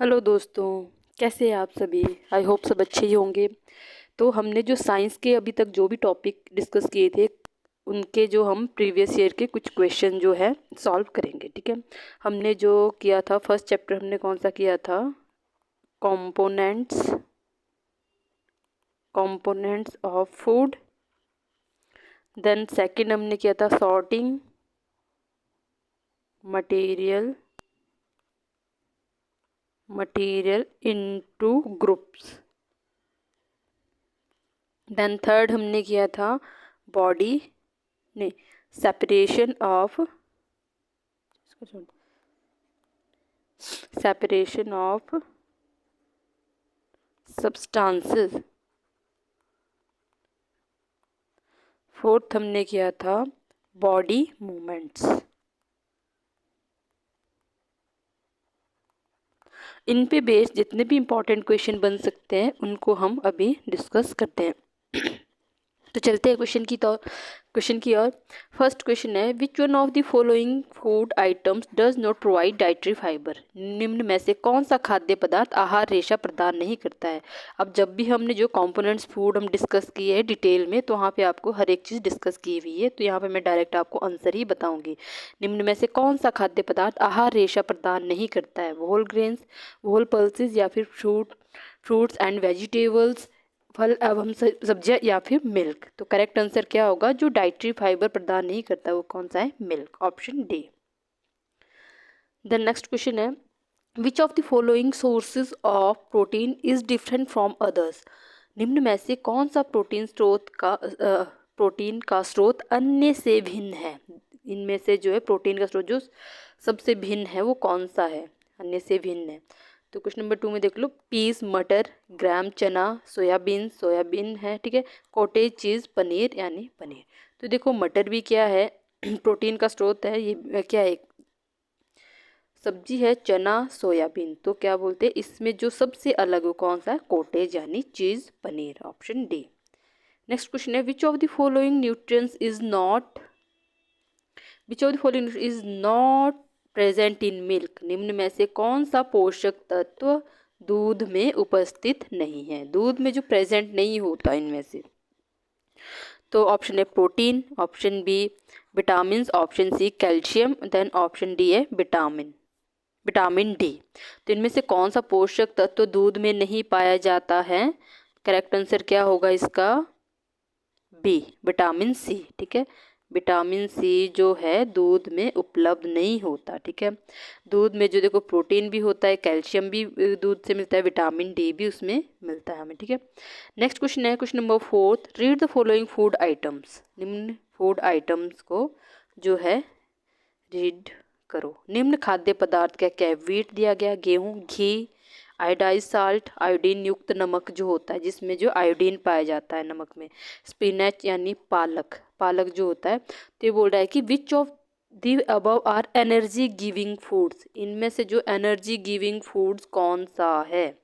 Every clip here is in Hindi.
हेलो दोस्तों, कैसे हैं आप सभी। आई होप सब अच्छे ही होंगे। तो हमने जो साइंस के अभी तक जो भी टॉपिक डिस्कस किए थे उनके जो हम प्रीवियस ईयर के कुछ क्वेश्चन जो है सॉल्व करेंगे। ठीक है, हमने जो किया था फर्स्ट चैप्टर हमने कौन सा किया था, components components of food. Then second हमने किया था sorting material into groups. Then third हमने किया था बॉडी नहीं सेपरेशन ऑफ सब्सटेंसेस। फोर्थ हमने किया था बॉडी मूवमेंट्स। इन पे बेस्ड जितने भी इंपॉर्टेंट क्वेश्चन बन सकते हैं उनको हम अभी डिस्कस करते हैं। तो चलते हैं क्वेश्चन की ओर। फर्स्ट क्वेश्चन है, which one of the following food items does not provide dietary fibre. निम्न में से कौन सा खाद्य पदार्थ आहार रेशा प्रदान नहीं करता है। अब जब भी हमने जो कंपोनेंट्स फूड हम डिस्कस किए हैं डिटेल में, तो वहाँ पे आपको हर एक चीज़ डिस्कस की हुई है। तो यहाँ पे मैं डायरेक्ट आपको आंसर ही बताऊंगी। निम्न में से कौन सा खाद्य पदार्थ आहार रेशा प्रदान नहीं करता है। होल ग्रेन्स, होल पल्सेस या फिर फ्रूट्स एंड वेजिटेबल्स, फल एवं सब्जियां या फिर मिल्क। तो करेक्ट आंसर क्या होगा, जो डाइटरी फाइबर प्रदान नहीं करता वो कौन सा है, milk, option D. The next question है, which of the following sources of protein is different from others. निम्न में से कौन सा प्रोटीन का स्रोत अन्य से भिन्न है। इनमें से जो है प्रोटीन का स्रोत जो सबसे भिन्न है वो कौन सा है, अन्य से भिन्न है। तो क्वेश्चन नंबर 2 में देख लो, पीस मटर, ग्राम चना, सोयाबीन है, ठीक है, कॉटेज चीज़, पनीर यानी पनीर। तो देखो मटर भी क्या है प्रोटीन का स्रोत है, ये क्या है, सब्जी है, चना सोयाबीन। तो क्या बोलते हैं इसमें जो सबसे अलग है कौन सा है, कॉटेज यानी cheese paneer, option D. Next question है, which of the following is not present in milk. निम्न में से कौन सा पोषक तत्व दूध में उपस्थित नहीं है, दूध में जो प्रेजेंट नहीं होता इनमें से। तो ऑप्शन है protein, option B vitamin, option C calcium, then option D है विटामिन डी। तो इनमें से कौन सा पोषक तत्व दूध में नहीं पाया जाता है। करेक्ट आंसर क्या होगा इसका, बी विटामिन सी। ठीक है, विटामिन सी जो है दूध में उपलब्ध नहीं होता। ठीक है, दूध में जो देखो प्रोटीन भी होता है, कैल्शियम भी दूध से मिलता है, विटामिन डी भी उसमें मिलता है हमें। ठीक है, नेक्स्ट क्वेश्चन है question number 4, read the following food items. निम्न फूड आइटम्स को जो है रीड करो। निम्न खाद्य पदार्थ क्या क्या है, वीट दिया गया, गेहूँ, घी, आयोडाइज साल्ट, आयोडीन युक्त नमक जो होता है जिसमें जो आयोडीन पाया जाता है नमक में, स्पिनच यानी पालक जो होता है। तो ये बोल रहा है कि which of the above are energy giving foods. इनमें से जो एनर्जी गिविंग फूड्स कौन सा है,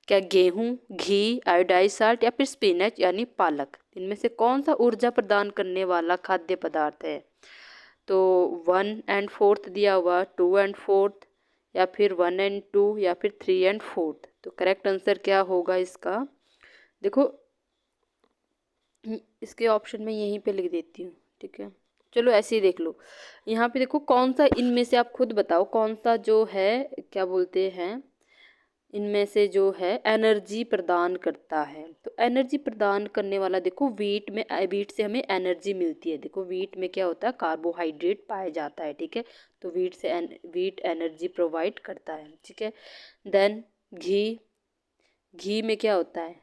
क्या गेहूँ, घी, आयोडाइज साल्ट या फिर स्पिनच यानी पालक। इनमें से कौन सा ऊर्जा प्रदान करने वाला खाद्य पदार्थ है। तो 1 एंड 4 दिया हुआ, 2 एंड 4 या फिर 1 एंड 2 या फिर 3 एंड 4। तो करेक्ट आंसर क्या होगा इसका, देखो इसके ऑप्शन में यहीं पे लिख देती हूँ। ठीक है, चलो ऐसे ही देख लो। यहाँ पे देखो कौन सा इनमें से, आप खुद बताओ कौन सा जो है क्या बोलते हैं इनमें से जो है एनर्जी प्रदान करता है। तो एनर्जी प्रदान करने वाला देखो वीट से हमें एनर्जी मिलती है। देखो वीट में क्या होता है, कार्बोहाइड्रेट पाया जाता है। ठीक है, तो वीट एनर्जी प्रोवाइड करता है। ठीक है, देन घी में क्या होता है,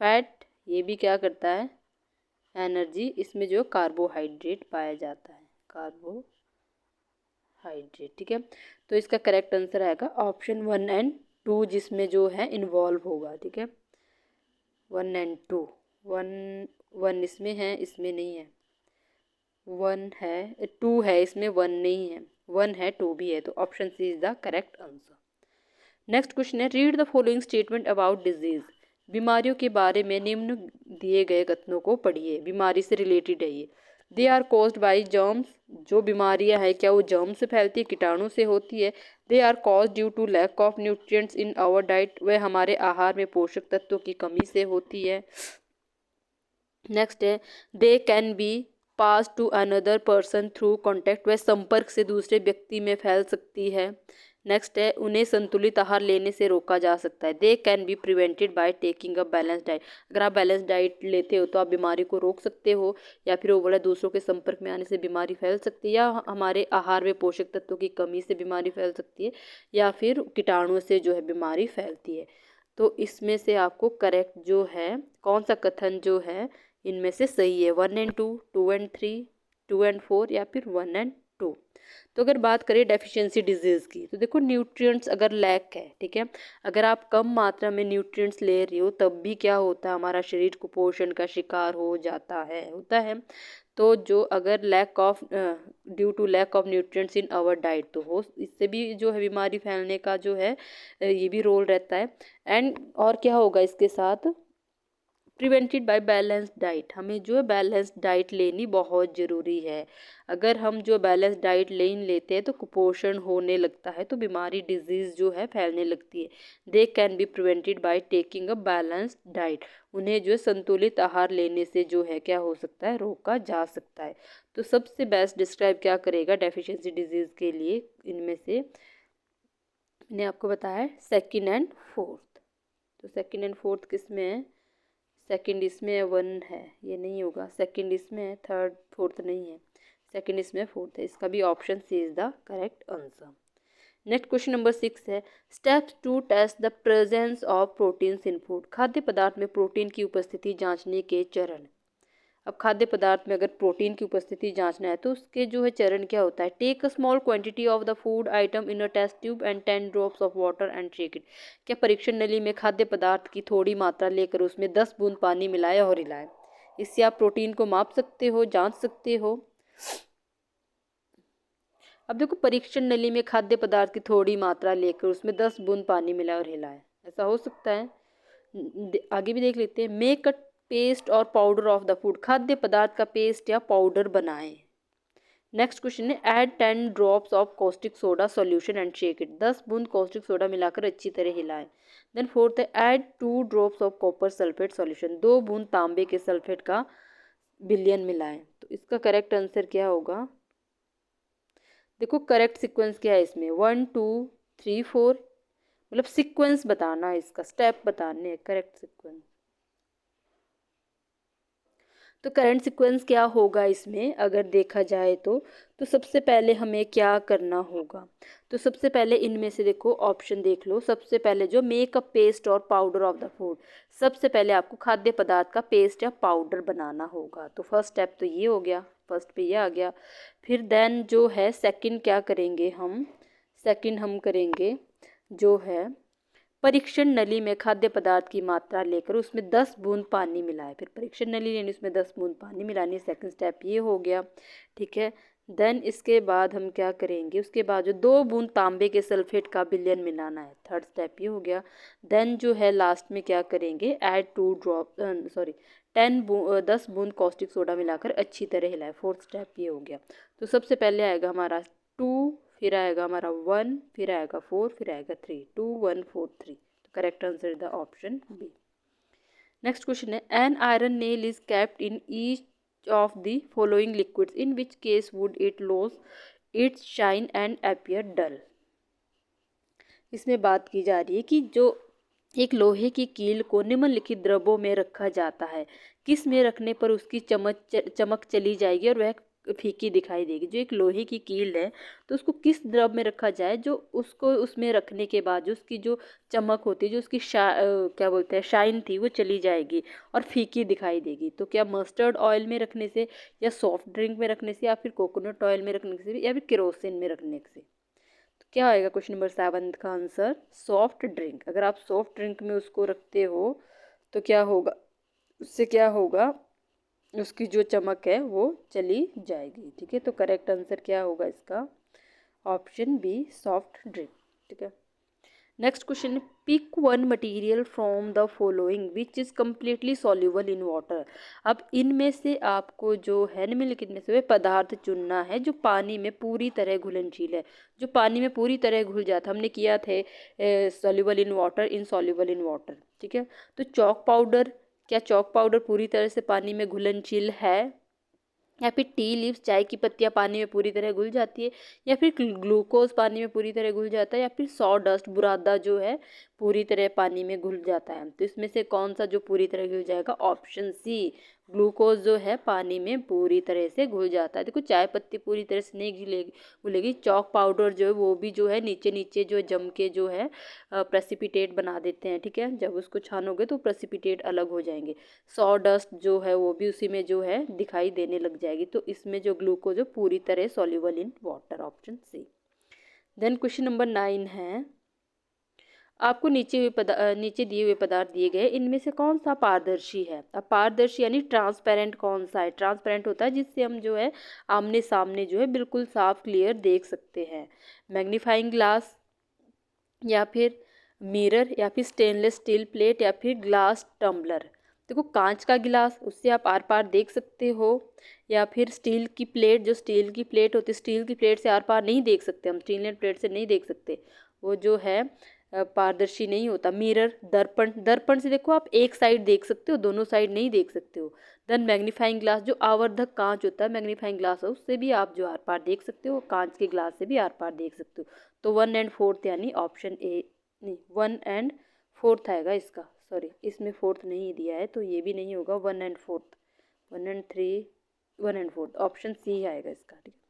फैट, ये भी क्या करता है, एनर्जी। इसमें जो कार्बोहाइड्रेट पाया जाता है, कार्बोहाइड्रेट। ठीक है, तो इसका करेक्ट आंसर आएगा ऑप्शन 1 एंड 2 जिसमें जो है इन्वॉल्व होगा। ठीक है, 1 एंड 2, 1 इसमें है, इसमें नहीं है, 1 है 2 है, इसमें 1 नहीं है, 1 है 2 भी है। तो option C is the correct answer. Next question है, read the following statement about disease. बीमारियों के बारे में निम्न दिए गए कथनों को पढ़िए। बीमारी से रिलेटेड है ये। They are caused by germs, जो बीमारियां हैं क्या वो जर्म से फैलती है, कीटाणु से होती है। They are cause due to lack of nutrients in our diet, वह हमारे आहार में पोषक तत्वों की कमी से होती है। नेक्स्ट है they can be pass to another person through contact, वह संपर्क से दूसरे व्यक्ति में फैल सकती है। नेक्स्ट है उन्हें संतुलित आहार लेने से रोका जा सकता है। They can be prevented by taking a balance diet, अगर आप बैलेंस डाइट लेते हो तो आप बीमारी को रोक सकते हो, या फिर वो बोला दूसरों के संपर्क में आने से बीमारी फैल सकती है, या हमारे आहार में पोषक तत्वों की कमी से बीमारी फैल सकती है, या फिर कीटाणुओं से जो है बीमारी फैलती है। तो इसमें से आपको करेक्ट जो है कौन सा कथन जो है इनमें से सही है, 1 एंड 2, 2 एंड 3, 2 एंड 4, या फिर 1 एंड 2। तो अगर बात करें डेफिशिएंसी डिजीज़ की, तो देखो न्यूट्रिएंट्स अगर लैक है, ठीक है, अगर आप कम मात्रा में न्यूट्रिएंट्स ले रही हो तब भी क्या होता है, हमारा शरीर कुपोषण का शिकार हो जाता है, होता है। तो जो अगर lack of due to lack of nutrients in our diet, तो हो इससे भी जो है बीमारी फैलने का जो है ये भी रोल रहता है। एंड और क्या होगा इसके साथ, प्रिवेंटेड बाय बैलेंस्ड डाइट, हमें जो है बैलेंस्ड डाइट लेनी बहुत ज़रूरी है। अगर हम जो बैलेंस डाइट लेते हैं तो कुपोषण होने लगता है, तो बीमारी डिजीज़ जो है फैलने लगती है। They can be prevented by taking a balanced diet, उन्हें जो है संतुलित आहार लेने से जो है क्या हो सकता है, रोका जा सकता है। तो सबसे बेस्ट डिस्क्राइब क्या करेगा डेफिशिएंसी डिजीज़ के लिए, इनमें से मैंने आपको बताया है सेकेंड एंड फोर्थ। तो सेकेंड एंड फोर्थ किस में है, सेकंड इसमें 1 है, ये नहीं होगा, सेकंड इसमें है, थर्ड फोर्थ नहीं है, सेकंड इसमें फोर्थ है, इसका भी option C is the correct answer. Next question number 6 है steps to test the presence of proteins in food, खाद्य पदार्थ में प्रोटीन की उपस्थिति जांचने के चरण। अब खाद्य पदार्थ में अगर प्रोटीन की उपस्थिति जांचना है तो उसके जो है चरण क्या होता है, take a small quantity of the food item in a test tube and 10 drops of water and shake it, क्या परीक्षण नली में खाद्य पदार्थ की थोड़ी मात्रा लेकर उसमें 10 बूंद पानी मिलाए और हिलाएं, इससे आप प्रोटीन को माप सकते हो, जांच सकते हो। अब देखो परीक्षण नली में खाद्य पदार्थ की थोड़ी मात्रा लेकर उसमें 10 बूंद पानी मिलाए और हिलाएं, ऐसा हो सकता है। आगे भी देख लेते हैं, मेक अ पेस्ट और पाउडर ऑफ द फूड, खाद्य पदार्थ का पेस्ट या पाउडर बनाएं। नेक्स्ट क्वेश्चन है add 10 drops of caustic soda solution and shake it, 10 बूंद कॉस्टिक सोडा मिलाकर अच्छी तरह हिलाएं। देन फोर्थ है add 2 drops of copper sulphate solution, 2 बूंद तांबे के सल्फेट का विलयन मिलाएं। तो इसका करेक्ट आंसर क्या होगा, देखो करेक्ट सीक्वेंस क्या है इसमें, 1 2 3 4, मतलब सीक्वेंस बताना है, इसका स्टेप बताने हैं, करेक्ट सीक्वेंस। तो करंट सीक्वेंस क्या होगा इसमें अगर देखा जाए तो सबसे पहले हमें क्या करना होगा, तो सबसे पहले इनमें से देखो ऑप्शन देख लो, सबसे पहले जो मेक अ पेस्ट और पाउडर ऑफ द फूड, सबसे पहले आपको खाद्य पदार्थ का पेस्ट या पाउडर बनाना होगा। तो फर्स्ट स्टेप तो ये हो गया, फर्स्ट पे ये आ गया। फिर देन जो है सेकंड क्या करेंगे हम, सेकंड हम करेंगे जो है परीक्षण नली में खाद्य पदार्थ की मात्रा लेकर उसमें 10 बूंद पानी मिलाए, फिर परीक्षण नली लेनी उसमें 10 बूंद पानी मिलानी, सेकंड स्टेप ये हो गया, ठीक है। देन इसके बाद हम क्या करेंगे, उसके बाद जो 2 बूंद तांबे के सल्फेट का विलयन मिलाना है, थर्ड स्टेप ये हो गया। देन जो है लास्ट में क्या करेंगे, ऐड 10 बूंद कॉस्टिक सोडा मिलाकर अच्छी तरह हिलाए, फोर्थ स्टेप ये हो गया। तो सबसे पहले आएगा हमारा 2, फिर आएगा हमारा 1, फिर आएगा 4, फिर आएगा 3, 2 1 4 3। तो correct answer is the option B. Next question है an iron nail is kept in each of the following liquids, in which case would it loss its shine and appear dull. इसमें बात की जा रही है कि जो एक लोहे की कील को निम्नलिखित द्रव्यों में रखा जाता है, किस में रखने पर उसकी चमक चली जाएगी और वह फीकी दिखाई देगी। जो एक लोहे की कील है तो उसको किस द्रव में रखा जाए जो उसको उसमें रखने के बाद जो उसकी जो चमक होती है, जो उसकी क्या बोलते हैं शाइन थी, वो चली जाएगी और फीकी दिखाई देगी। तो क्या मस्टर्ड ऑयल में रखने से, या सॉफ्ट ड्रिंक में रखने से, या फिर कोकोनट ऑयल में रखने से, या फिर केरोसिन में रखने से। तो क्या आएगा क्वेश्चन नंबर 7 का आंसर, सॉफ्ट ड्रिंक। अगर आप सॉफ्ट ड्रिंक में उसको रखते हो तो क्या होगा, उससे क्या होगा, उसकी जो चमक है वो चली जाएगी, ठीक है। तो करेक्ट आंसर क्या होगा इसका, ऑप्शन बी सॉफ्ट ड्रिंक, ठीक है। Next question, pick one material from the following which is completely soluble in water. अब इनमें से आपको जो है निम्नलिखित में से वे पदार्थ चुनना है जो पानी में पूरी तरह घुलनशील है, जो पानी में पूरी तरह घुल जाता। हमने किया थे soluble in water, insoluble in water, ठीक है। तो चॉक पाउडर, क्या चॉक पाउडर पूरी तरह से पानी में घुलनशील है? या फिर टी लीव्स, चाय की पत्तियां पानी में पूरी तरह घुल जाती है? या फिर ग्लूकोज पानी में पूरी तरह घुल जाता है? या फिर सॉ डस्ट, बुरादा जो है पूरी तरह पानी में घुल जाता है? तो इसमें से कौन सा जो पूरी तरह घुल जाएगा? ऑप्शन सी, ग्लूकोज जो है पानी में पूरी तरह से घुल जाता है। देखो चाय पत्ती पूरी तरह से नहीं घुलेगी, चॉक पाउडर जो है वो भी जो है नीचे नीचे जो जम के जो है प्रेसिपिटेट बना देते हैं, ठीक है। जब उसको छानोगे तो प्रेसिपिटेट अलग हो जाएंगे। सॉ डस्ट जो है वो भी उसी में जो है दिखाई देने लग जाएगी। तो इसमें जो ग्लूकोज है पूरी तरह soluble in water, option C. Then question number 9 है, आपको नीचे दिए हुए पदार्थ दिए गए, इनमें से कौन सा पारदर्शी है? अब पारदर्शी यानी ट्रांसपेरेंट कौन सा है? ट्रांसपेरेंट होता है जिससे हम जो है आमने सामने जो है बिल्कुल साफ क्लियर देख सकते हैं। मैग्नीफाइंग ग्लास, या फिर मिरर, या फिर स्टेनलेस स्टील प्लेट, या फिर ग्लास टम्बलर। देखो कांच का गिलास, उससे आप आर पार देख सकते हो, या फिर स्टील की प्लेट, जो स्टील की प्लेट होती है, स्टील की प्लेट से आर पार नहीं देख सकते हम, स्टील प्लेट से नहीं देख सकते, वो जो है पारदर्शी नहीं होता। मिरर, दर्पण, दर्पण से देखो आप एक साइड देख सकते हो, दोनों साइड नहीं देख सकते हो। देन मैग्नीफाइंग ग्लास, जो आवर्धक कांच होता है, मैग्नीफाइंग ग्लास है, उससे भी आप जो आर पार देख सकते हो, कांच के ग्लास से भी आर पार देख सकते हो। तो 1 एंड 4 यानी ऑप्शन ए, नहीं 1 एंड 4 आएगा इसका, सॉरी इसमें 4 नहीं दिया है तो ये भी नहीं होगा। 1 and 4, 1 and 3, 1 and 4, option C आएगा इसका, ठीक है।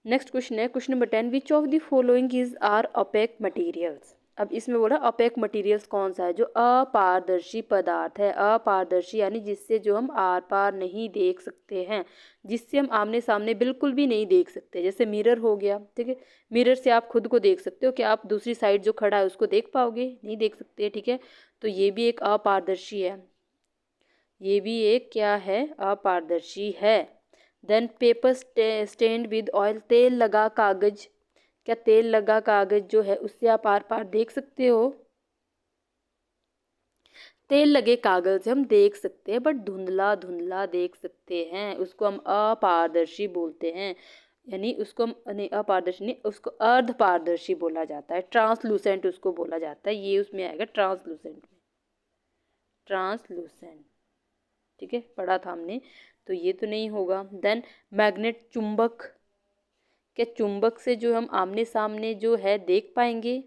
नेक्स्ट क्वेश्चन है question number 10, which of the following is are opaque materials. अब इसमें बोला ओपेक मटीरियल्स कौन सा है? जो अपारदर्शी पदार्थ है, अपारदर्शी यानी जिससे जो हम आर पार नहीं देख सकते हैं, जिससे हम आमने सामने बिल्कुल भी नहीं देख सकते। जैसे मिरर हो गया, ठीक है, मिरर से आप खुद को देख सकते हो, क्या आप दूसरी साइड जो खड़ा है उसको देख पाओगे? नहीं देख सकते, ठीक है। तो ये भी एक अपारदर्शी है, ये भी एक क्या है? अपारदर्शी है। Then paper stained with oil, तेल लगा कागज, क्या तेल लगा कागज जो है उससे आप आर पार देख सकते हो? तेल लगे कागज से हम देख सकते हैं बट धुंधला धुंधला देख सकते हैं, उसको हम अपारदर्शी बोलते हैं। यानी उसको हम नहीं, अपारदर्शी नहीं, उसको अर्ध पारदर्शी बोला जाता है, ट्रांसलूसेंट उसको बोला जाता है। ये उसमें आएगा ट्रांसलूसेंट में, ट्रांसलूसेंट, ठीक है, पढ़ा था हमने, तो ये तो नहीं होगा। देन मैग्नेट, चुंबक, क्या चुंबक से जो हम आमने सामने जो है देख पाएंगे?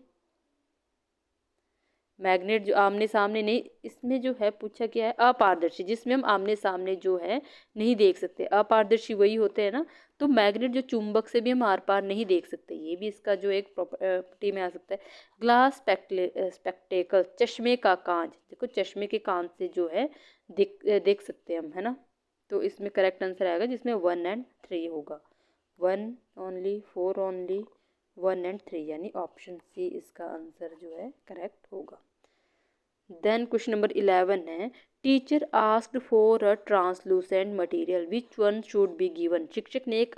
मैग्नेट जो आमने सामने नहीं, इसमें जो है पूछा क्या है? अपारदर्शी, जिसमें हम आमने सामने जो है नहीं देख सकते, अपारदर्शी वही होते हैं ना। तो मैग्नेट जो चुंबक से भी हम आर पार नहीं देख सकते, ये भी इसका जो एक प्रॉपर्टी में आ सकता है। ग्लास स्पेक्टेकल, चश्मे का कांच, देखो चश्मे के कांच से जो है देख सकते हैं हम, है ना। तो इसमें करेक्ट आंसर आएगा जिसमें 1 एंड 3 होगा। 1 ओनली, 4 ओनली, 1 एंड 3 यानी ऑप्शन सी इसका आंसर जो है करेक्ट होगा। देन क्वेश्चन नंबर 11 है, teacher asked for a translucent material which one should be given. शिक्षक ने एक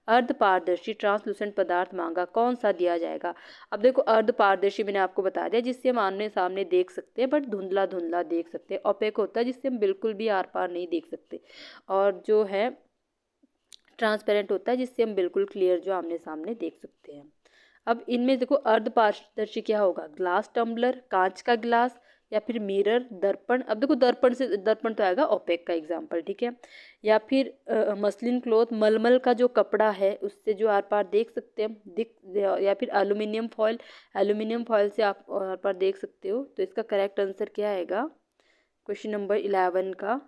अर्ध पारदर्शी ट्रांसलूसेंट पदार्थ मांगा, कौन सा दिया जाएगा? अब देखो अर्ध पारदर्शी मैंने आपको बता दिया जिससे हम आमने सामने देख सकते हैं बट धुंधला धुंधला देख सकते हैं। ओपेक होता है जिससे हम बिल्कुल भी आर पार नहीं देख सकते, और जो है ट्रांसपेरेंट होता है जिससे हम बिल्कुल क्लियर जो आमने सामने देख सकते हैं। अब इनमें देखो अर्ध पारदर्शी क्या होगा? ग्लास टम्बलर, कांच का गिलास, या फिर मिरर, दर्पण। अब देखो दर्पण से, दर्पण तो आएगा ओपेक का एग्जाम्पल, ठीक है। या फिर मसलिन क्लॉथ, मलमल का जो कपड़ा है उससे जो आर पार देख सकते हैं या फिर एल्यूमिनियम फॉयल, एल्यूमिनियम फॉयल से आप आर पार देख सकते हो। तो इसका करेक्ट आंसर क्या आएगा क्वेश्चन नंबर 11 का?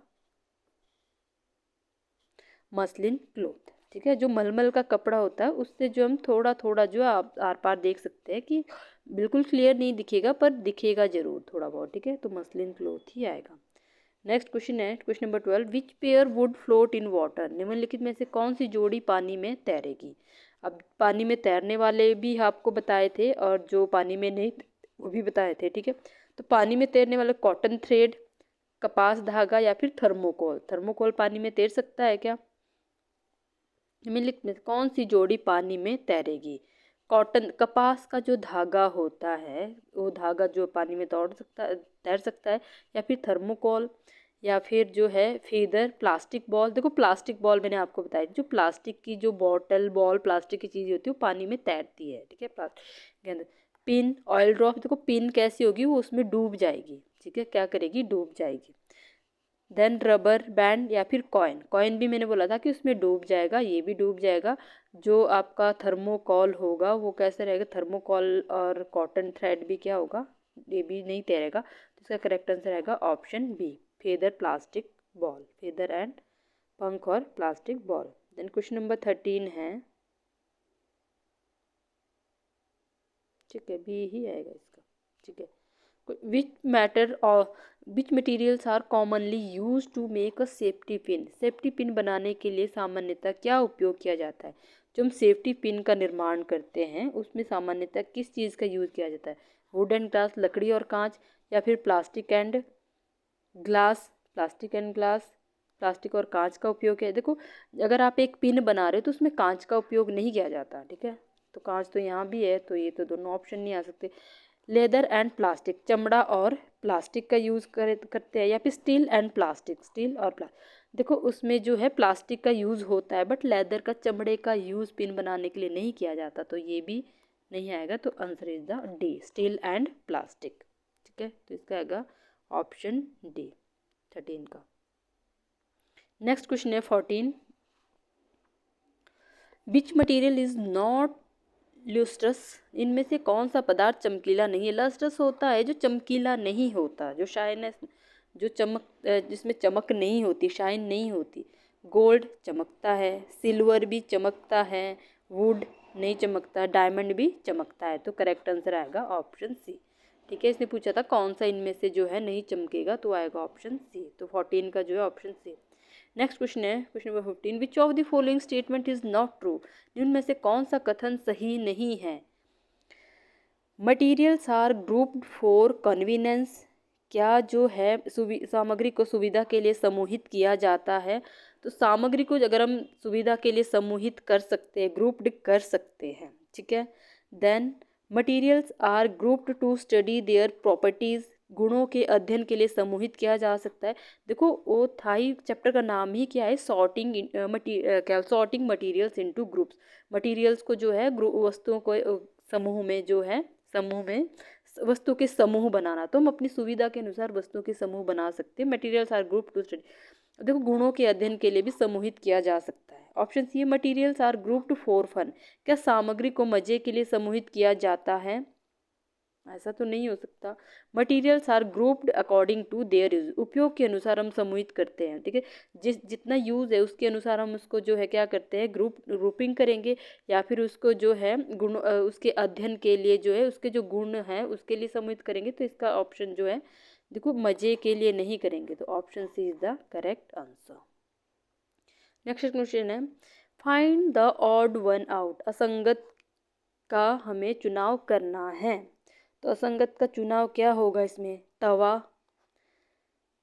मसलिन क्लॉथ, ठीक है। जो मलमल का कपड़ा होता है उससे जो हम थोड़ा थोड़ा जो आप आर पार देख सकते हैं, कि बिल्कुल क्लियर नहीं दिखेगा पर दिखेगा जरूर थोड़ा बहुत, ठीक है। तो मसलिन क्लॉथ ही आएगा। नेक्स्ट क्वेश्चन है question number 12, which pair would float in water. निम्नलिखित में से कौन सी जोड़ी पानी में तैरेगी? अब पानी में तैरने वाले भी आपको बताए थे और जो पानी में नहीं वो भी बताए थे, ठीक है। तो पानी में तैरने वाले कॉटन थ्रेड, कपास धागा, या फिर थर्मोकोल। थर्मोकोल पानी में तैर सकता है क्या? निम्नलिखित में कौन सी जोड़ी पानी में तैरेगी? कॉटन कपास का जो धागा होता है वो धागा जो पानी में तैर सकता है, या फिर थर्मोकोल, या फिर जो है फेदर, प्लास्टिक बॉल। देखो प्लास्टिक बॉल मैंने आपको बताया, जो प्लास्टिक की जो बॉटल बॉल प्लास्टिक की चीज़ होती है वो पानी में तैरती है, ठीक है, प्लास्टिक के अंदर। पिन, ऑयल ड्रॉप, देखो पिन कैसी होगी, वो उसमें डूब जाएगी, ठीक है, क्या करेगी, डूब जाएगी। देन रबर बैंड या फिर कॉइन, कॉइन भी मैंने बोला था कि उसमें डूब जाएगा, ये भी डूब जाएगा। जो आपका थर्मोकॉल होगा वो कैसे रहेगा, थर्मोकॉल और कॉटन थ्रेड भी क्या होगा, ये भी नहीं तैरेगा। तो इसका करेक्ट आंसर रहेगा option B, feather plastic ball, feather and पंख और plastic ball. Then question number 13 है, ठीक है, बी ही आएगा इसका, ठीक है। Which materials are commonly use to make a safety pin, safety pin बनाने के लिए सामान्यतः क्या उपयोग किया जाता है। जो हम सेफ्टी पिन का निर्माण करते हैं उसमें सामान्यतः किस चीज़ का यूज़ किया जाता है, वुड एंड ग्लास, लकड़ी और कांच, या फिर plastic and glass, plastic and glass, plastic और कांच का उपयोग है। देखो अगर आप एक पिन बना रहे हो तो उसमें कांच का उपयोग नहीं किया जाता, ठीक है, तो कांच तो यहाँ भी है, तो ये तो दोनों ऑप्शन नहीं आ सकते। लेदर एंड प्लास्टिक, चमड़ा और प्लास्टिक का यूज़ करते हैं, या फिर स्टील एंड प्लास्टिक, स्टील और प्लास्टिक। देखो उसमें जो है प्लास्टिक का यूज़ होता है, बट लेदर का, चमड़े का यूज़ पिन बनाने के लिए नहीं किया जाता, तो ये भी नहीं आएगा। तो answer is the D, steel and plastic, ठीक है, तो इसका आएगा ऑप्शन डी 13 का। नेक्स्ट क्वेश्चन है 14, विच मटीरियल इज नॉट लुस्ट्रस, इनमें से कौन सा पदार्थ चमकीला नहीं है। लस्ट्रस होता है जो चमकीला नहीं होता, जो शाइनेस, जो जिसमें चमक नहीं होती, शाइन नहीं होती। गोल्ड चमकता है, सिल्वर भी चमकता है, वुड नहीं चमकता, डायमंड भी चमकता है। तो करेक्ट आंसर आएगा ऑप्शन सी, ठीक है। इसने पूछा था कौन सा इनमें से जो है नहीं चमकेगा, तो आएगा ऑप्शन सी, तो 14 का जो है ऑप्शन सी। नेक्स्ट क्वेश्चन है question number 15, which of the following statement is not true, जिनमें से कौन सा कथन सही नहीं है। Materials are grouped for convenience, क्या जो है सामग्री को सुविधा के लिए समूहित किया जाता है। तो सामग्री को अगर हम सुविधा के लिए समूहित कर सकते हैं, ग्रुप्ड कर सकते हैं, ठीक है। Then materials are grouped to study their properties, गुणों के अध्ययन के लिए समूहित किया जा सकता है। देखो वो था ही, चैप्टर का नाम ही क्या है, sorting materials into groups. Materials को जो है वस्तुओं को समूह में जो है, समूह में वस्तु के समूह बनाना, तो हम अपनी सुविधा के अनुसार वस्तुओं के समूह बना सकते हैं। Materials are group to study, देखो गुणों के अध्ययन के लिए भी समूहित किया जा सकता है। Option C, materials are grouped for fun, क्या सामग्री को मजे के लिए समूहित किया जाता है, ऐसा तो नहीं हो सकता। Materials are grouped according to their use, उपयोग के अनुसार हम समूहित करते हैं, ठीक है, जितना यूज़ है उसके अनुसार हम उसको जो है क्या करते हैं, ग्रुपिंग करेंगे, या फिर उसको जो है गुण उसके अध्ययन के लिए जो है उसके जो गुण हैं उसके लिए समूहित करेंगे। तो इसका ऑप्शन जो है देखो मजे के लिए नहीं करेंगे, तो option C is the correct answer. Next question है, find the odd one out, असंगत का हमें चुनाव करना है। तो असंगत का चुनाव क्या होगा इसमें, तवा,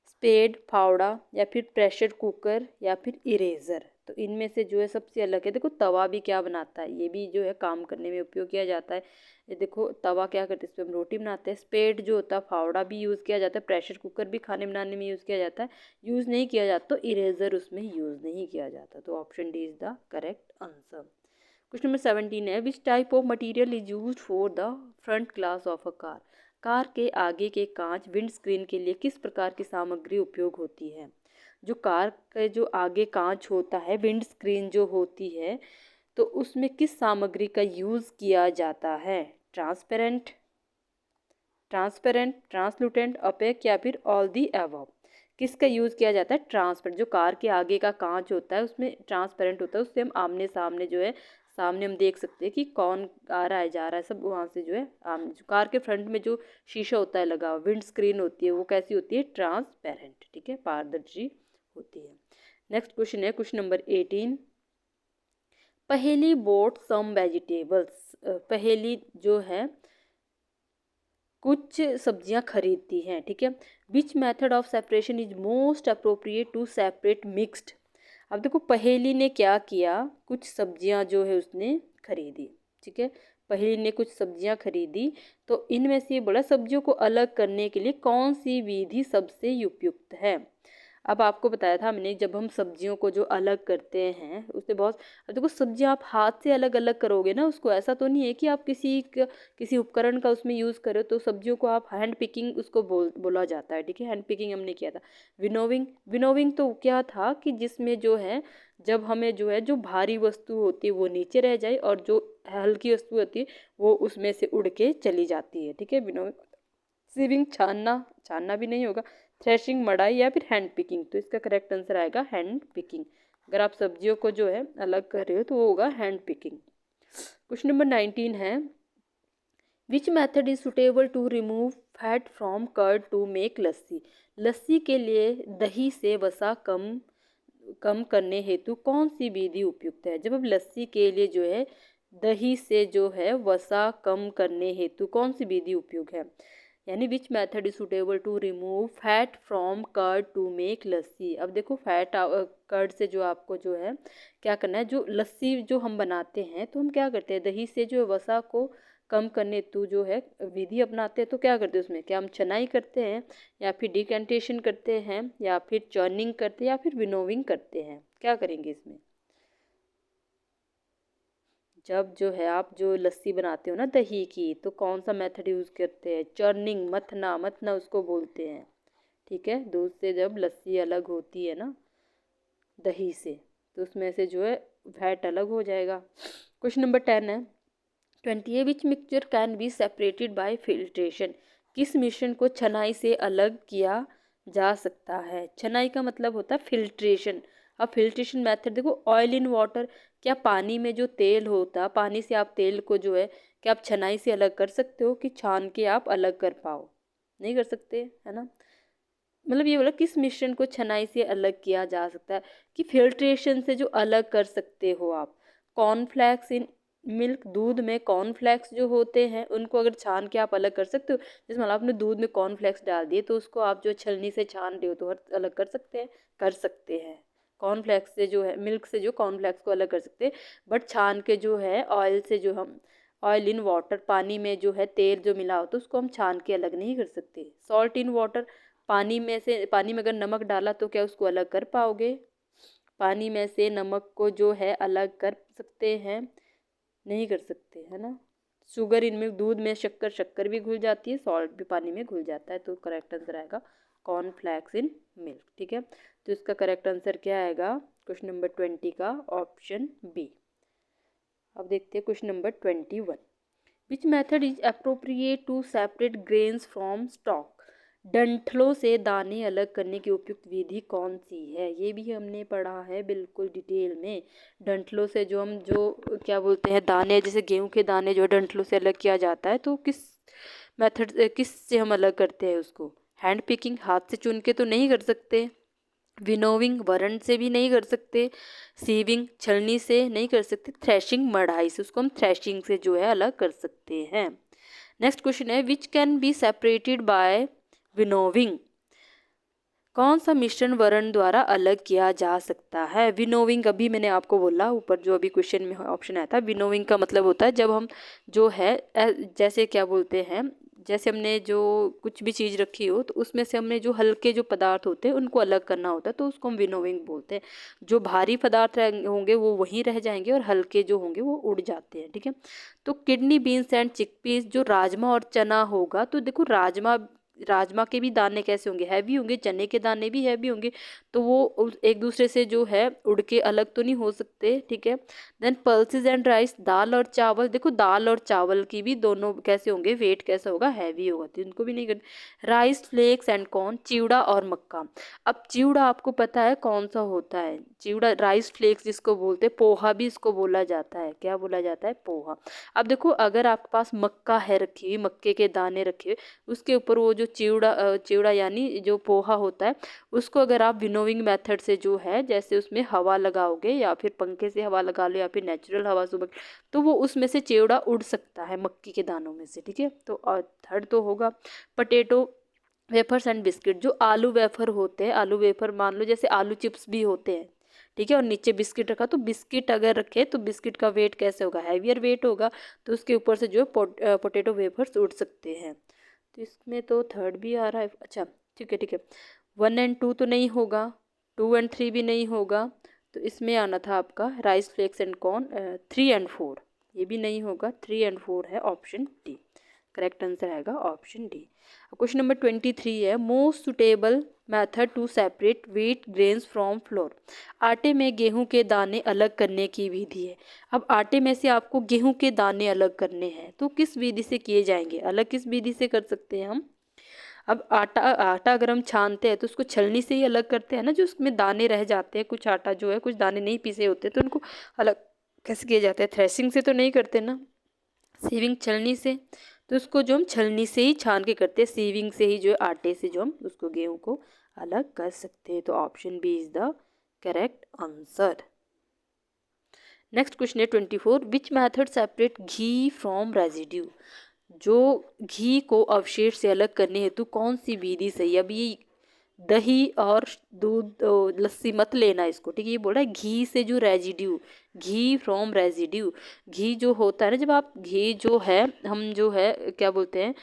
स्पेड, फावड़ा, या फिर प्रेशर कुकर, या फिर इरेजर। तो इनमें से जो है सबसे अलग है, देखो तवा भी क्या बनाता है, ये भी जो है काम करने में उपयोग किया जाता है। ये देखो तवा क्या करते हैं, इस पर हम रोटी बनाते हैं। स्पेड जो होता है, फावड़ा भी यूज़ किया जाता है। प्रेशर कुकर भी खाने बनाने में यूज़ किया जाता है। यूज़ नहीं किया जाता तो इरेजर उसमें यूज़ नहीं किया जाता, तो option D is the correct answer. Question number 17 है, which type of material is use for the front glass of a car, car के आगे के कांच विंड स्क्रीन के लिए किस प्रकार की सामग्री उपयोग होती है। जो कार के जो आगे कांच होता है, विंड स्क्रीन जो होती है, तो उसमें किस सामग्री का यूज़ किया जाता है, ट्रांसपेरेंट, ट्रांसलूटेंट, अपेक, या फिर ऑल दी अबव। किसका यूज़ किया जाता है, ट्रांसपेरेंट। जो कार के आगे का कांच होता है उसमें ट्रांसपेरेंट होता है, उससे हम आमने सामने जो है, सामने हम देख सकते हैं कि कौन आ रहा है जा रहा है, सब वहाँ से जो है जो कार के फ्रंट में जो शीशा होता है लगा हुआ, विंड स्क्रीन होती है, वो कैसी होती है, ट्रांसपेरेंट, ठीक है, पारदर्शी होती है। नेक्स्ट क्वेश्चन है क्वेश्चन नंबर 18, पहेली बोट सम वेजिटेबल्स, पहेली जो है कुछ सब्जियां खरीदती हैं, ठीक है। Which method of separation is most appropriate to separate mixed. अब देखो पहेली ने क्या किया, कुछ सब्जियां जो है उसने खरीदी, ठीक है। पहेली ने कुछ सब्जियां खरीदी तो इनमें से ये बोला सब्जियों को अलग करने के लिए कौन सी विधि सबसे उपयुक्त है। अब आपको बताया था हमने जब हम सब्जियों को जो अलग करते हैं उससे बहुत, अब देखो सब्जियां आप हाथ से अलग अलग करोगे ना उसको, ऐसा तो नहीं है कि आप किसी उपकरण का उसमें यूज़ करो, तो सब्जियों को आप हैंड पिकिंग उसको बोला जाता है, ठीक है। हैंड पिकिंग हमने किया था। विनोविंग, विनोविंग तो क्या था कि जिसमें जो है जब हमें जो है जो भारी वस्तु होती है वो नीचे रह जाए और जो हल्की वस्तु होती है वो उसमें से उड़ के चली जाती है, ठीक है। विनोविंग। सीविंग, छानना, छानना भी नहीं होगा। थ्रेशिंग, मड़ाई, या फिर हैंड पिकिंग, तो इसका करेक्ट आंसर आएगा हैंड पिकिंग। अगर आप सब्जियों को जो है अलग कर रहे हो तो वो होगा हैंड पिकिंग। क्वेश्चन नंबर 19 है, which method is suitable to remove fat from curd to make lassi. Lassi के लिए दही से वसा कम कम करने हेतु कौन सी विधि उपयुक्त है। जब अब लस्सी के लिए जो है दही से जो है वसा कम करने हेतु कौन सी विधि उपयुक्त है, यानी which method is suitable to remove fat from curd to make lassi. अब देखो फैट कर्ड से जो आपको जो है क्या करना है, जो लस्सी जो हम बनाते हैं तो हम क्या करते हैं दही से जो वसा को कम करने हेतु जो है विधि अपनाते हैं, तो क्या करते हैं उसमें, क्या हम छनाई करते हैं या फिर डिकेंटेशन करते हैं या फिर चर्निंग करते हैं या फिर विनोविंग करते हैं, क्या करेंगे इसमें। जब जो है आप जो लस्सी बनाते हो ना दही की तो कौन सा मेथड यूज़ करते हैं, चर्निंग, मथना, मथना उसको बोलते हैं, ठीक है। दूध से जब लस्सी अलग होती है ना दही से तो उसमें से जो है फैट अलग हो जाएगा। क्वेश्चन नंबर 10 है, 20 which mixture can be separated by filtration. किस मिश्रण को छनाई से अलग किया जा सकता है। छनाई का मतलब होता है फिल्ट्रेशन। अब फिल्ट्रेशन मेथड देखो, ऑयल इन वाटर, क्या पानी में जो तेल होता है पानी से आप तेल को जो है क्या आप छनाई से अलग कर सकते हो कि छान के आप अलग कर पाओ, नहीं कर सकते है ना। मतलब ये बोला किस मिश्रण को छनाई से अलग किया जा सकता है कि फिल्ट्रेशन से जो अलग कर सकते हो आप। कॉर्नफ्लेक्स इन मिल्क, दूध में कॉर्नफ्लेक्स जो होते हैं उनको अगर छान के आप अलग कर सकते हो, जैसे मतलब आपने दूध में कॉर्नफ्लेक्स डाल दिए तो उसको आप जो छलनी से छान रहे हो तो अलग कर सकते हैं, कर सकते हैं। कॉर्नफ्लेक्स से जो है मिल्क से जो कॉर्नफ्लेक्स को अलग कर सकते हैं, बट छान के जो है ऑयल से जो हम ऑयल इन वाटर, पानी में जो है तेल जो मिला हो तो उसको हम छान के अलग नहीं कर सकते। सॉल्ट इन वाटर, पानी में अगर नमक डाला तो क्या उसको अलग कर पाओगे, पानी में से नमक को जो है अलग कर सकते हैं, नहीं कर सकते है ना। शुगर इनमें, दूध में शक्कर, शक्कर भी घुल जाती है, सॉल्ट भी पानी में घुल जाता है, तो करेक्ट आंसर आएगा कॉर्नफ्लेक्स इन मिल्क, ठीक है। तो इसका करेक्ट आंसर क्या आएगा क्वेश्चन नंबर 20 का ऑप्शन बी। अब देखते हैं question number 21, which method is appropriate to separate grains from stalk. डंठलों से दाने अलग करने की उपयुक्त विधि कौन सी है। ये भी हमने पढ़ा है बिल्कुल डिटेल में। डंठलों से जो हम जो क्या बोलते हैं दाने, जैसे गेहूं के दाने जो डंठलों से अलग किया जाता है तो किस मेथड किस से हम अलग करते हैं उसको। हैंड पिकिंग, हाथ से चुन के तो नहीं कर सकते। विनोविंग, वरण से भी नहीं कर सकते। सीविंग, छलनी से नहीं कर सकते। थ्रेशिंग, मढ़ाई से, उसको हम थ्रेशिंग से जो है अलग कर सकते हैं। नेक्स्ट क्वेश्चन है, which can be separated bye winnowing. कौन सा मिश्रण वरण द्वारा अलग किया जा सकता है। विनोविंग अभी मैंने आपको बोला ऊपर जो अभी क्वेश्चन में ऑप्शन आया था, विनोविंग का मतलब होता है जब हम जो है जैसे क्या बोलते हैं, जैसे हमने जो कुछ भी चीज़ रखी हो तो उसमें से हमने जो हल्के जो पदार्थ होते हैं उनको अलग करना होता है तो उसको हम विनोविंग बोलते हैं। जो भारी पदार्थ होंगे वो वहीं रह जाएंगे और हल्के जो होंगे वो उड़ जाते हैं, ठीक है। तो किडनी बीन्स एंड चिकपीस, जो राजमा और चना होगा, तो देखो राजमा के भी दाने कैसे होंगे, हैवी होंगे, चने के दाने भी हैवी होंगे, तो वो एक दूसरे से जो है उड़ के अलग तो नहीं हो सकते, ठीक है। देन पल्सेस एंड राइस, दाल और चावल, देखो दाल और चावल की भी दोनों कैसे होंगे, वेट कैसा होगा, हैवी होगा, तो इनको भी नहीं कर। राइस फ्लेक्स एंड कॉर्न, चिवड़ा और मक्का। अब चिवड़ा आपको पता है कौन सा होता है, चिवड़ा, राइस फ्लेक्स जिसको बोलते हैं, पोहा भी इसको बोला जाता है, क्या बोला जाता है, पोहा। अब देखो अगर आपके पास मक्का है रखी हुई, मक्के के दाने रखे हुए, उसके ऊपर वो जो चिवड़ा यानी जो पोहा होता है उसको अगर आप विनोविंग मेथड से जो है जैसे उसमें हवा लगाओगे या फिर पंखे से हवा लगा लो या फिर नेचुरल हवा सुबह, तो वो उसमें से चिवड़ा उड़ सकता है मक्की के दानों में से, ठीक है। तो थर्ड तो होगा पटेटो वेफर्स एंड बिस्किट, जो आलू वेफर होते हैं, आलू वेफर मान लो जैसे आलू चिप्स भी होते हैं, ठीक है, और नीचे बिस्किट रखा, तो बिस्किट अगर रखे तो बिस्किट का वेट कैसे होगा, हैवियर वेट होगा, तो उसके ऊपर से जो पोटैटो वेफर्स उड़ सकते हैं। तो इसमें तो थर्ड भी आ रहा है। अच्छा ठीक है ठीक है, 1 एंड 2 तो नहीं होगा, 2 एंड 3 भी नहीं होगा, तो इसमें आना था आपका rice flakes and corn, 3 and 4 ये भी नहीं होगा, 3 एंड 4 है ऑप्शन डी। करेक्ट आंसर आएगा ऑप्शन डी। क्वेश्चन नंबर 23 है, most suitable method to separate wheat grains from flour. आटे में गेहूं के दाने अलग करने की विधि है। अब आटे में से आपको गेहूं के दाने अलग करने हैं, तो किस विधि से किए जाएंगे, अलग किस विधि से कर सकते हैं हम। अब आटा आटा अगर हम छानते हैं तो उसको छलनी से ही अलग करते हैं ना, जो उसमें दाने रह जाते हैं, कुछ आटा जो है कुछ दाने नहीं पीसे होते, तो उनको अलग कैसे किए जाते हैं, थ्रेसिंग से तो नहीं करते ना, सीविंग छलनी से। तो उसको जो हम छलनी से ही छान के करते हैं, सीविंग से ही जो है आटे से जो हम उसको गेहूं को अलग कर सकते हैं। तो option B is the correct answer. Next question है 24, which method separate ghee from residue. जो घी को अवशेष से अलग करने हेतु कौन सी विधि सही है। अब ये दही और दूध लस्सी मत लेना इसको, ठीक है, ये बोल रहा है घी से जो रेजिड्यू, घी फ्रॉम रेजिड्यू। घी जो होता है ना, जब आप घी जो है हम जो है क्या बोलते हैं,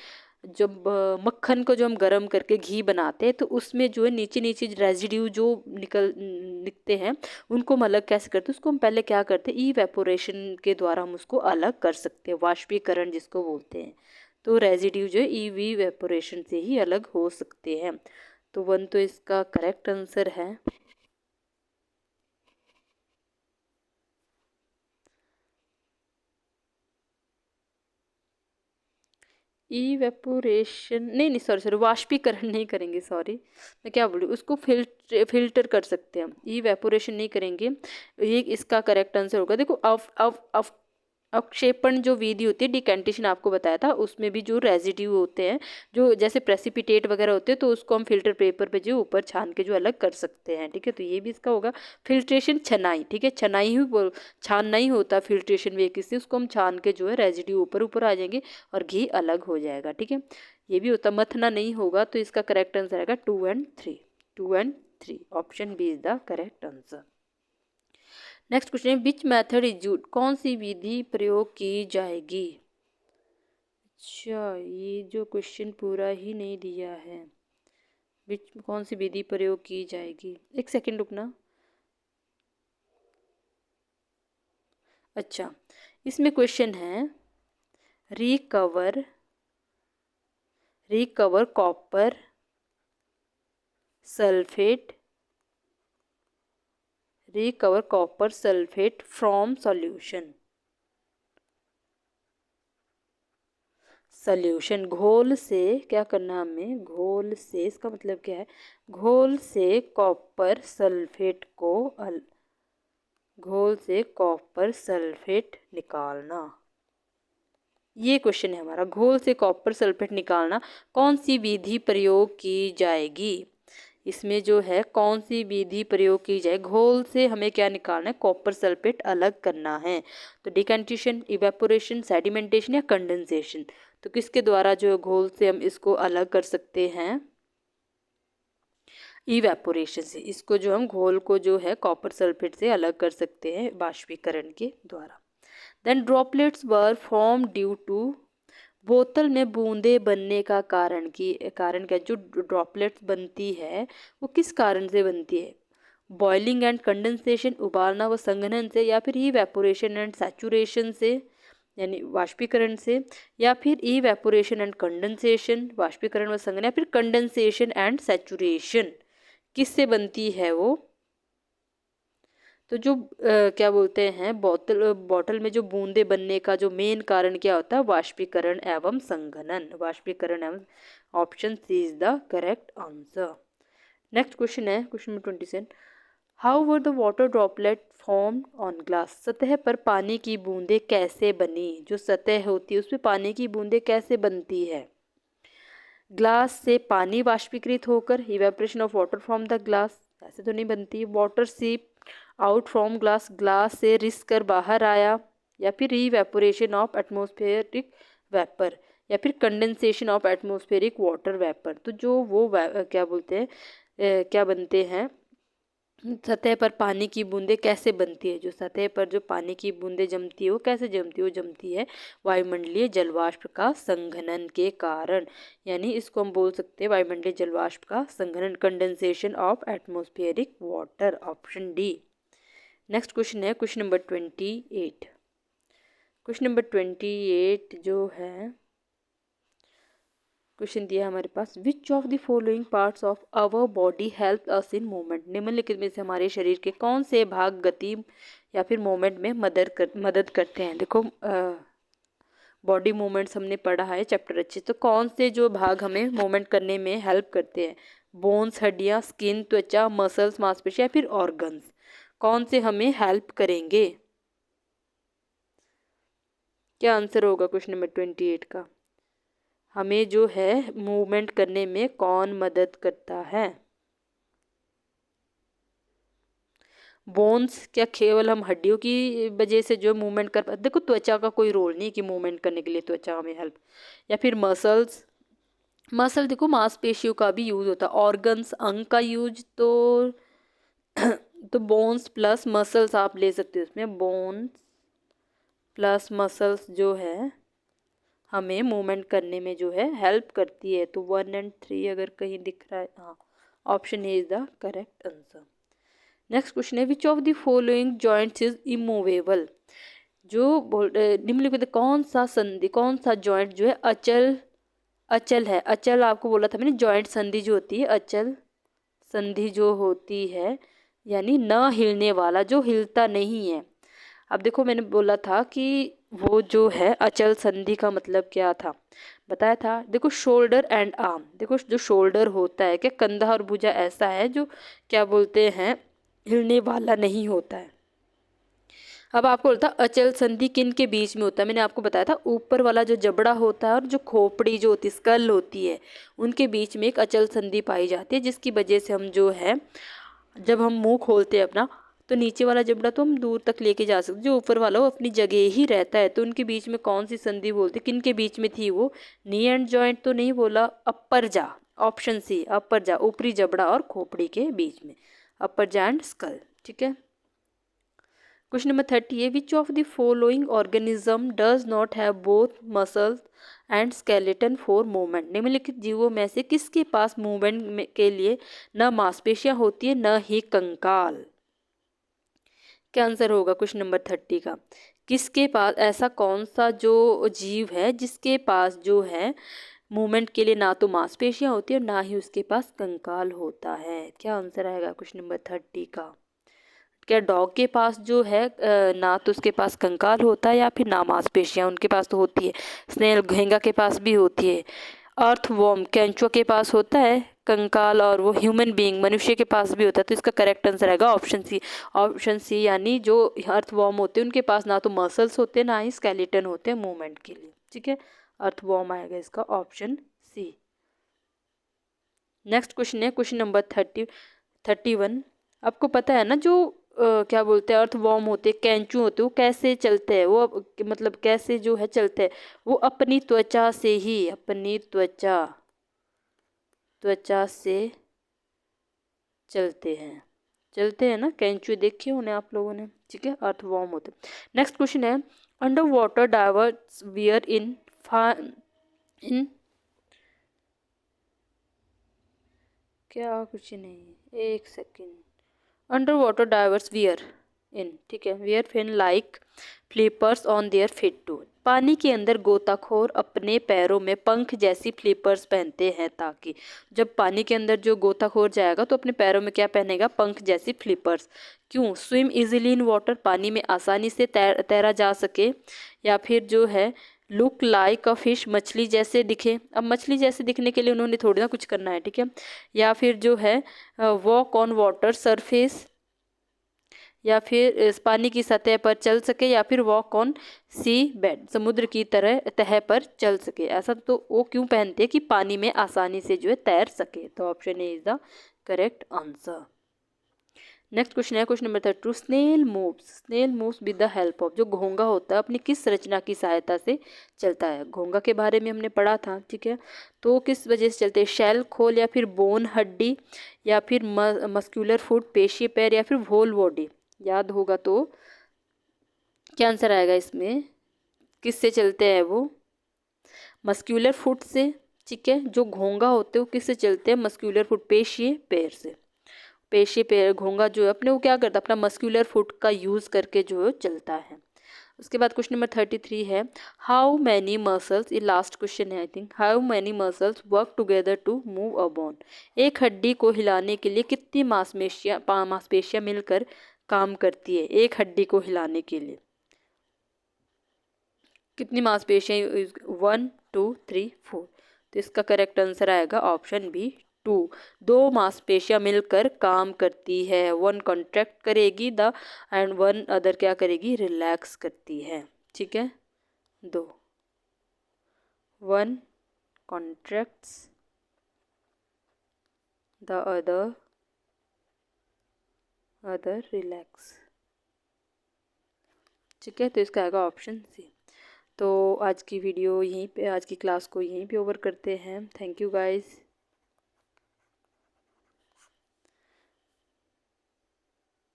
जब मक्खन को जो हम गरम करके घी बनाते हैं, तो उसमें जो है नीचे नीचे रेजिड्यू जो निकलते हैं, उनको हम अलग कैसे करते हैं, उसको हम पहले क्या करते हैं, इवेपोरेशन के द्वारा हम उसको अलग कर सकते हैं, वाष्पीकरण जिसको बोलते हैं। तो रेजिड्यू जो है इवेपोरेशन से ही अलग हो सकते हैं। तो 1 तो इसका करेक्ट आंसर है। इवेपोरेशन नहीं सॉरी सॉरी, वाष्पीकरण नहीं करेंगे, सॉरी मैं क्या बोलूँ, उसको फिल्टर कर सकते हैं हम, इवेपोरेशन नहीं करेंगे। ये इसका करेक्ट आंसर होगा। देखो अव अवक्षेपण जो विधि होती है, डिकेंटेशन आपको बताया था, उसमें भी जो रेजिड्यू होते हैं, जो जैसे प्रेसिपिटेट वगैरह होते हैं, तो उसको हम फिल्टर पेपर पे जो ऊपर छान के जो अलग कर सकते हैं, ठीक है। तो ये भी इसका होगा। फिल्ट्रेशन छनाई, ठीक है, छनाई ही छानना ही होता है फिल्ट्रेशन भी, किसी उसको हम छान के जो है रेजिड्यू ऊपर ऊपर आ जाएंगे और घी अलग हो जाएगा, ठीक है। ये भी होता, मथना नहीं होगा। तो इसका करेक्ट आंसर आएगा 2 and 3, 2 and 3, option B is the correct answer. Next question है, विच मेथड इज यूज्ड, कौन सी विधि प्रयोग की जाएगी। अच्छा ये जो क्वेश्चन पूरा ही नहीं दिया है, विच कौन सी विधि प्रयोग की जाएगी, एक सेकंड रुकना। अच्छा इसमें क्वेश्चन है, recover copper sulphate, recover copper sulphate from solution घोल से क्या करना हमें, घोल से, इसका मतलब क्या है, घोल से कॉपर सल्फेट को घोल से कॉपर सल्फेट निकालना। ये क्वेश्चन है हमारा, घोल से कॉपर सल्फेट निकालना कौन सी विधि प्रयोग की जाएगी। इसमें जो है कौन सी विधि प्रयोग की जाए, घोल से हमें क्या निकालना है, कॉपर सल्फेट अलग करना है। तो डिकेंटेशन, इवेपोरेशन, सेडिमेंटेशन या कंडेंसेशन। तो किसके द्वारा जो घोल से हम इसको अलग कर सकते हैं, इवेपोरेशन से। इसको जो हम घोल को जो है कॉपर सल्फेट से अलग कर सकते हैं बाष्पीकरण के द्वारा। Then droplets were form due to, बोतल में बूंदे बनने का कारण क्या, जो ड्रॉपलेट्स बनती है वो किस कारण से बनती है, बॉइलिंग एंड कंडेंसेशन, उबालना व संघनन से, या फिर इवेपोरेशन एंड सैचुरेशन से यानी वाष्पीकरण से, या फिर इवेपोरेशन एंड कंडेंसेशन वाष्पीकरण व संघनन, या फिर कंडेंसेशन एंड सैचुरेशन, किससे बनती है वो। तो जो क्या बोलते हैं, बॉटल में जो बूंदे बनने का जो मेन कारण क्या होता है, वाष्पीकरण एवं संघनन, वाष्पीकरण एवं, option C is the correct answer. Next question है question number 27, how were the water droplet form on glass. सतह पर पानी की बूंदे कैसे बनी, जो सतह होती है उसमें पानी की बूंदे कैसे बनती है। ग्लास से पानी वाष्पीकृत होकर, evaporation of water from the glass, ऐसे तो नहीं बनती। वाटर सीप आउट फ्रॉम ग्लास, ग्लास से रिस कर बाहर आया, या फिर इवेपोरेशन ऑफ एटमॉस्फेरिक वेपर, या फिर condensation of atmospheric water vapour. तो जो वो क्या बोलते हैं क्या बनते हैं, सतह पर पानी की बूंदें कैसे बनती है? जो सतह पर जो पानी की बूंदें जमती है वो कैसे जमती है? वो जमती है वायुमंडलीय जलवाष्प का संघनन के कारण, यानी इसको हम बोल सकते हैं वायुमंडलीय जलवाष्प का संघनन, condensation of atmospheric water, option D. Next question है क्वेश्चन नंबर 28। क्वेश्चन नंबर 28 जो है क्वेश्चन दिया हमारे पास, which of the following parts of our body help us in movement? निम्नलिखित में से हमारे शरीर के कौन से भाग गति या फिर मूवमेंट में मदद करते हैं? देखो बॉडी मूवमेंट्स हमने पढ़ा है चैप्टर अच्छे, तो कौन से जो भाग हमें मूवमेंट करने में हेल्प करते हैं? बोन्स, हड्डियाँ, स्किन, त्वचा, मसल्स, मांसपेशियाँ, फिर ऑर्गन्स, कौन से हमें हेल्प करेंगे? क्या आंसर होगा क्वेश्चन नंबर 28 का? हमें जो है मूवमेंट करने में कौन मदद करता है? बोन्स, क्या केवल हम हड्डियों की वजह से जो मूवमेंट कर पाते? देखो त्वचा का कोई रोल नहीं कि मूवमेंट करने के लिए त्वचा हमें हेल्प, या फिर मसल्स, मसल देखो मांसपेशियों का भी यूज होता है। ऑर्गन्स, अंग का यूज तो बोन्स प्लस मसल्स आप ले सकते हो उसमें, बोन्स प्लस मसल्स जो है हमें मूवमेंट करने में जो है हेल्प करती है। तो 1 और 3 अगर कहीं दिख रहा है, हाँ, option A is the correct answer. Next question है, which of the following joints is immovable? जो निम्नलिखित कौन सा संधि, कौन सा जॉइंट जो है अचल अचल है? अचल आपको बोला था मैंने, जॉइंट संधि जो होती है, अचल संधि जो होती है, यानी न हिलने वाला, जो हिलता नहीं है। अब देखो मैंने बोला था कि वो जो है अचल संधि का मतलब क्या था, बताया था। देखो शोल्डर एंड आर्म, देखो जो शोल्डर होता है, क्या कंधा और भुजा ऐसा है जो क्या बोलते हैं हिलने वाला नहीं होता है। अब आपको बोलता अचल संधि किन के बीच में होता है? मैंने आपको बताया था ऊपर वाला जो जबड़ा होता है और जो खोपड़ी जो होती है, स्कल होती है, उनके बीच में एक अचल संधि पाई जाती है, जिसकी वजह से हम जो है जब हम मुंह खोलते हैं अपना, तो नीचे वाला जबड़ा तो हम दूर तक लेके जा सकते, जो ऊपर वाला वो अपनी जगह ही रहता है। तो उनके बीच में कौन सी संधि बोलते, किन के बीच में थी वो? नी एंड जॉइंट तो नहीं बोला, अपर जा, ऑप्शन सी अपर जा, ऊपरी जबड़ा और खोपड़ी के बीच में, अपर जा एंड स्कल। ठीक है। क्वेश्चन नंबर 30 है, which of the following organism does not have both muscles and skeleton for movement? निम्नलिखित जीवों में से किसके पास मूवमेंट के लिए न मांसपेशियां होती है न ही कंकाल? क्या आंसर होगा क्वेश्चन नंबर 30 का? किसके पास, ऐसा कौन सा जो जीव है जिसके पास जो है मूवमेंट के लिए ना तो मांसपेशियां होती है और ना ही उसके पास कंकाल होता है? क्या आंसर आएगा क्वेश्चन नंबर 30 का? क्या डॉग के पास जो है ना तो उसके पास कंकाल होता है या फिर ना मांसपेशियां उनके पास तो होती है। स्नेल, घोंगा के पास भी होती है। अर्थवॉर्म, केंचुआ के पास होता है कंकाल, और वो ह्यूमन बीइंग, मनुष्य के पास भी होता है। तो इसका करेक्ट आंसर आएगा ऑप्शन सी। ऑप्शन सी, यानी जो अर्थवॉर्म होते हैं उनके पास ना तो मसल्स होते हैं ना ही स्केलेटन होते हैं मूवमेंट के लिए। ठीक है, अर्थवॉर्म आएगा इसका ऑप्शन सी। नेक्स्ट क्वेश्चन है क्वेश्चन नंबर 31। आपको पता है ना जो क्या बोलते हैं अर्थवॉर्म होते हैं, कैंचू होते हैं, वो कैसे चलते हैं? वो मतलब कैसे जो है चलते हैं? वो अपनी त्वचा से ही, अपनी त्वचा से चलते हैं ना। कैंचू देखे होने आप लोगों ने। ठीक है, अर्थवॉर्म होते हैं। नेक्स्ट क्वेश्चन है, under water divers wear in क्या कुछ नहीं, एक second. Under water divers wear in, ठीक है, wear fin like flippers on their feet to. पानी के अंदर गोताखोर अपने पैरों में पंख जैसी फ्लिपर्स पहनते हैं, ताकि जब पानी के अंदर जो गोताखोर जाएगा तो अपने पैरों में क्या पहनेगा? पंख जैसी फ्लिपर्स। क्यों? स्विम इजीली इन वाटर, पानी में आसानी से तैरा जा सके, या फिर जो है लुक लाइक अ फिश, मछली जैसे दिखे। अब मछली जैसे दिखने के लिए उन्होंने थोड़ी ना कुछ करना है, ठीक है। या फिर जो है वॉक ऑन वाटर सरफेस, या फिर इस पानी की सतह पर चल सके, या फिर वॉक ऑन सी बेड, समुद्र की तरह तह पर चल सके। ऐसा तो वो क्यों पहनते हैं? कि पानी में आसानी से जो है तैर सके। तो option A is the correct answer. Next question है question number 32, snail moves with the help of. जो घोंगा होता है अपनी किस रचना की सहायता से चलता है? घोंगा के बारे में हमने पढ़ा था, ठीक है। तो किस वजह से चलते हैं? शैल खोल, या फिर बोन हड्डी, या फिर मस्कुलर फुट पेशी पैर, या फिर होल बॉडी। याद होगा तो क्या आंसर आएगा इसमें? किससे चलते हैं वो? मस्कुलर फुट से, ठीक है। जो घोंगा होते हैं वो किससे चलते हैं? मस्कुलर फुट, पेशी पैर से। पेशी पैर घोंगा जो है अपने वो क्या करता है? अपना मस्कुलर फुट का यूज़ करके जो है चलता है। उसके बाद क्वेश्चन नंबर 33 है, हाउ मैनी मसल्स, ये लास्ट क्वेश्चन है I think, how many muscles work together to move a bone. एक हड्डी को हिलाने के लिए कितनी मांसपेशियां मिलकर काम करती है? एक हड्डी को हिलाने के लिए कितनी मांसपेशियां? 1 2 3 4। तो इसका करेक्ट आंसर आएगा ऑप्शन बी 2। दो मांसपेशियां मिलकर काम करती है, वन कॉन्ट्रैक्ट करेगी द एंड वन अदर क्या करेगी? रिलैक्स करती है, ठीक है। दो, one contracts the other relax, ठीक है। तो इसका आएगा ऑप्शन सी। तो आज की वीडियो यहीं पे, आज की क्लास को यहीं पे ओवर करते हैं। Thank you guys.